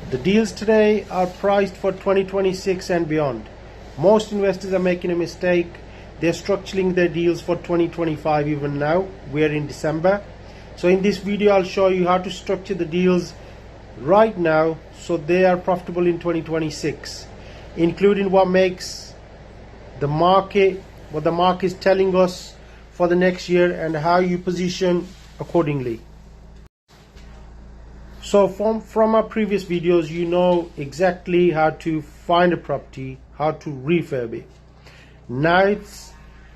The deals today are priced for 2026 and beyond. Most investors are making a mistake. They're structuring their deals for 2025 even now. We're in December. So in this video, I'll show you how to structure the deals right now so they are profitable in 2026, including what makes the market, what the market is telling us for the next year, and how you position accordingly. So from our previous videos, you know exactly how to find a property, how to refurb it. Now it's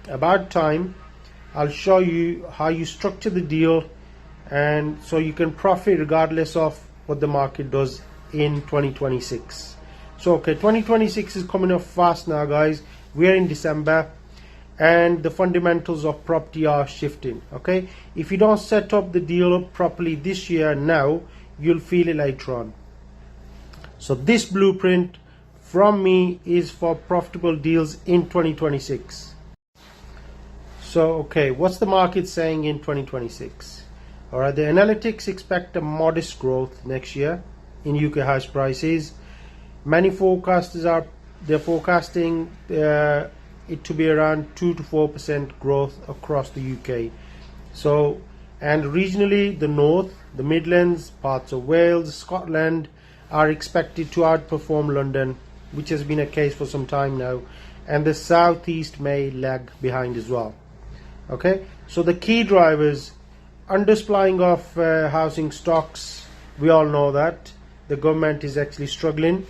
about time. I'll show you how you structure the deal, and so you can profit regardless of what the market does in 2026. So okay, 2026 is coming up fast now, guys. We're in December and the fundamentals of property are shifting. Okay, if you don't set up the deal up properly this year now, you'll feel it later on. So this blueprint from me is for profitable deals in 2026. So okay, what's the market saying in 2026? All right, the analytics expect a modest growth next year in UK house prices. Many forecasters are forecasting it to be around 2 to 4% growth across the UK. So, and regionally, the North, the Midlands, parts of Wales, Scotland are expected to outperform London, which has been a case for some time now, and the Southeast may lag behind as well. Okay, so the key drivers: undersupplying of housing stocks. We all know that the government is actually struggling.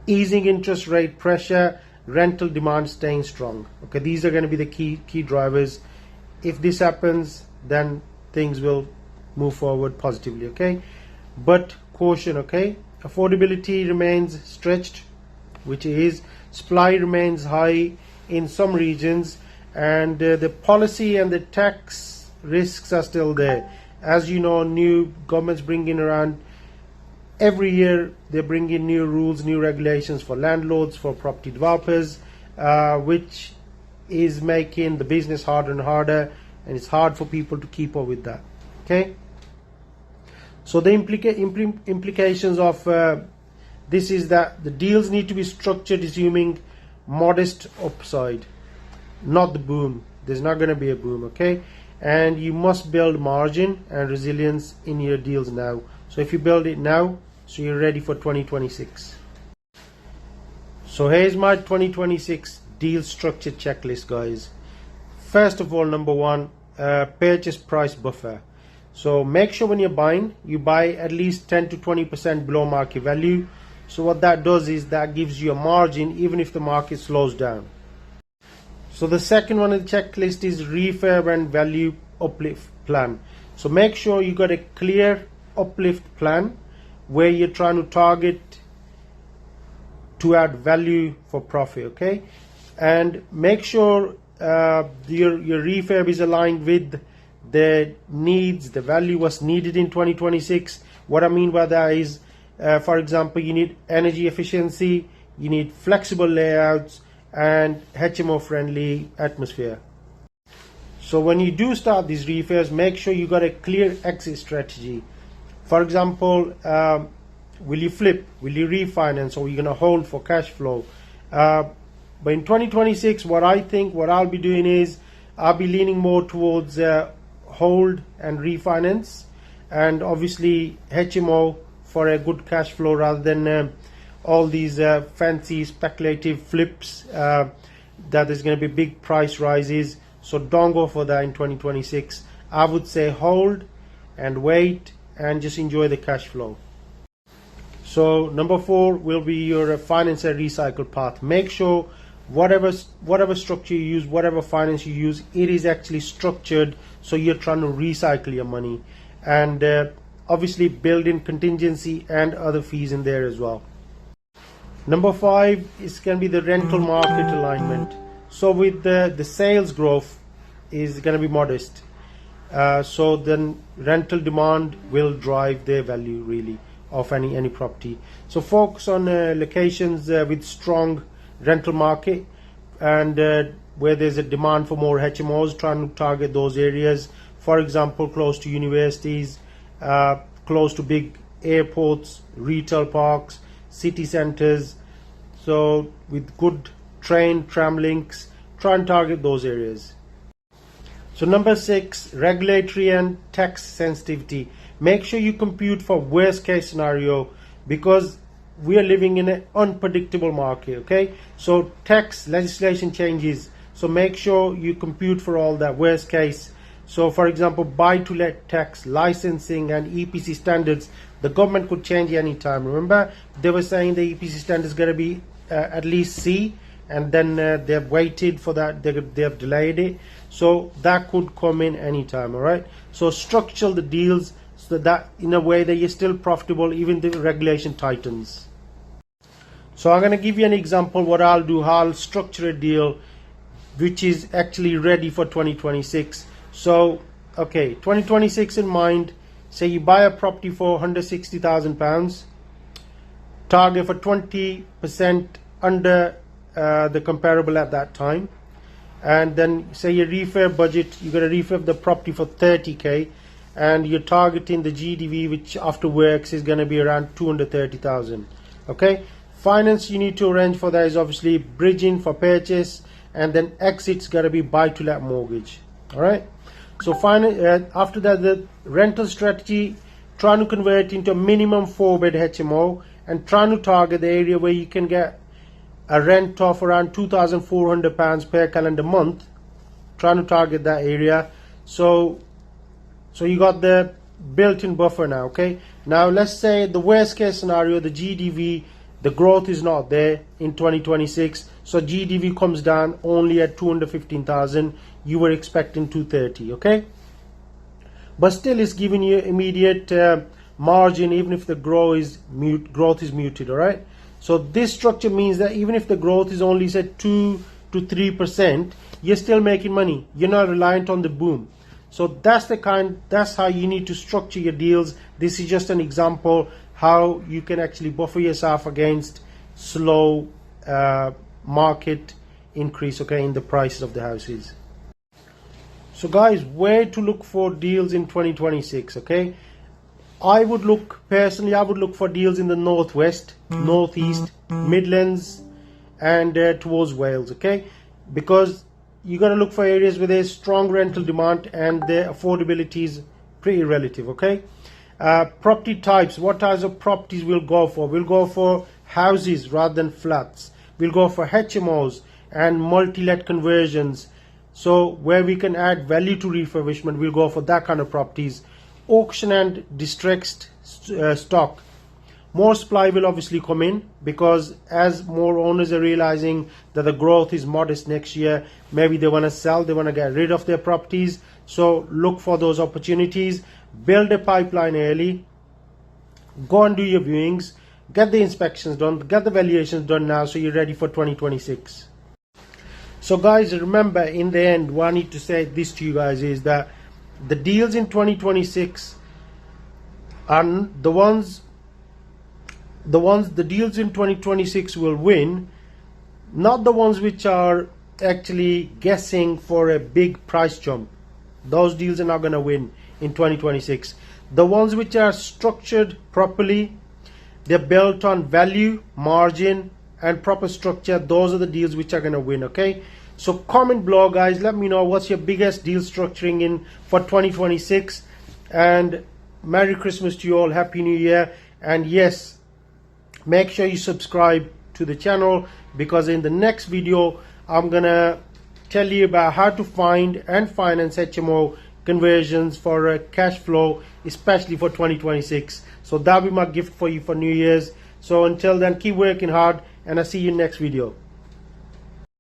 Easing interest rate pressure, rental demand staying strong. Okay, these are going to be the key drivers. If this happens, then things will move forward positively. Okay, but caution. Okay, affordability remains stretched, which is supply remains high in some regions, and the policy and the tax risks are still there. As you know, new governments bring in around every year, they bring in new rules, new regulations for landlords, for property developers, which is making the business harder and harder, and it's hard for people to keep up with that. Okay, so the implications of this is that the deals need to be structured assuming modest upside, not the boom. There's not going to be a boom. Okay, and you must build margin and resilience in your deals now. So if you build it now, so you're ready for 2026. So here's my 2026 deal structure checklist, guys. First of all, number one, purchase price buffer. So make sure when you're buying, you buy at least 10 to 20% below market value. So what that does is that gives you a margin even if the market slows down. So the second one on the checklist is refurb and value uplift plan. So make sure you got a clear uplift plan where you're trying to target to add value for profit. Okay, and make sure your refurb is aligned with the needs, the value was needed in 2026. What I mean by that is, for example, you need energy efficiency, you need flexible layouts, and HMO friendly atmosphere. So when you do start these refurbs, make sure you got a clear exit strategy. For example, will you flip, will you refinance, or are you going to hold for cash flow? But in 2026, what I'll be doing is I'll be leaning more towards hold and refinance, and obviously HMO for a good cash flow rather than all these fancy speculative flips that there's going to be big price rises. So don't go for that in 2026. I would say hold and wait and just enjoy the cash flow. So number 4 will be your finance and recycle path. Make sure whatever structure you use, whatever finance you use, it is actually structured so you're trying to recycle your money, and obviously build in contingency and other fees in there as well. Number 5 is going to be the rental market alignment. So with the sales growth is going to be modest, so then rental demand will drive the value really of any property. So focus on locations with strong rental market, and where there's a demand for more HMOs, trying to target those areas. For example, close to universities, close to big airports, retail parks, city centers. So with good train, tram links, try and target those areas. So number 6, regulatory and tax sensitivity. Make sure you compute for worst case scenario, because we are living in an unpredictable market. Okay, so tax legislation changes, so make sure you compute for all that worst case. So for example, buy to let tax, licensing and EPC standards, the government could change anytime. Remember, they were saying the EPC standards going to be at least C, and then they've waited for that, they've delayed it, so that could come in anytime. All right, so structure the deals so that in a way that you're still profitable even the regulation tightens. So I'm going to give you an example what I'll do, how I'll structure a deal which is actually ready for 2026. So okay, 2026 in mind, say you buy a property for £160,000, target for 20% under the comparable at that time, and then say your refurb budget, you're going to refurb the property for 30k, and you're targeting the GDV, which after works is going to be around 230,000. Okay, finance you need to arrange for that is obviously bridging for purchase, and then exit's got to be buy to let mortgage. All right, so after that, the rental strategy, trying to convert into a minimum 4-bed HMO and trying to target the area where you can get a rent of around £2,400 per calendar month, trying to target that area. So you got the built-in buffer now. Okay, now let's say the worst case scenario, the GDV, the growth is not there in 2026, so GDV comes down only at 215,000. You were expecting 230. Okay, but still it's giving you immediate margin even if the growth is muted. All right, so this structure means that even if the growth is only say 2 to 3%, you're still making money. You're not reliant on the boom. So that's how you need to structure your deals. This is just an example how you can actually buffer yourself against slow market increase, okay, in the prices of the houses. So guys, where to look for deals in 2026? Okay, I would look for deals in the northwest, northeast, Midlands, and towards Wales. Okay, because you got to look for areas where there's strong rental demand and the affordability is pretty relative. Okay, property types, what types of properties we'll go for? We'll go for houses rather than flats. We'll go for HMOs and multi-let conversions. So where we can add value to refurbishment, we'll go for that kind of properties. Auction and distressed stock. More supply will obviously come in, because as more owners are realizing that the growth is modest next year, maybe they want to sell, they want to get rid of their properties. So look for those opportunities. Build a pipeline early. Go and do your viewings. Get the inspections done. Get the valuations done now, so you're ready for 2026. So guys, remember, in the end, what I need to say this to you guys is that the deals in 2026 are the deals in 2026 will win, not the ones which are actually guessing for a big price jump. Those deals are not going to win in 2026. The ones which are structured properly, they're built on value, margin, and proper structure, those are the deals which are going to win. Okay, so comment below guys, let me know what's your biggest deal structuring in for 2026, and Merry Christmas to you all, Happy New Year. And yes, make sure you subscribe to the channel, because in the next video I'm gonna tell you about how to find and finance HMO conversions for cash flow, especially for 2026. So that'll be my gift for you for New Year's. So until then, keep working hard, and I'll see you in next video.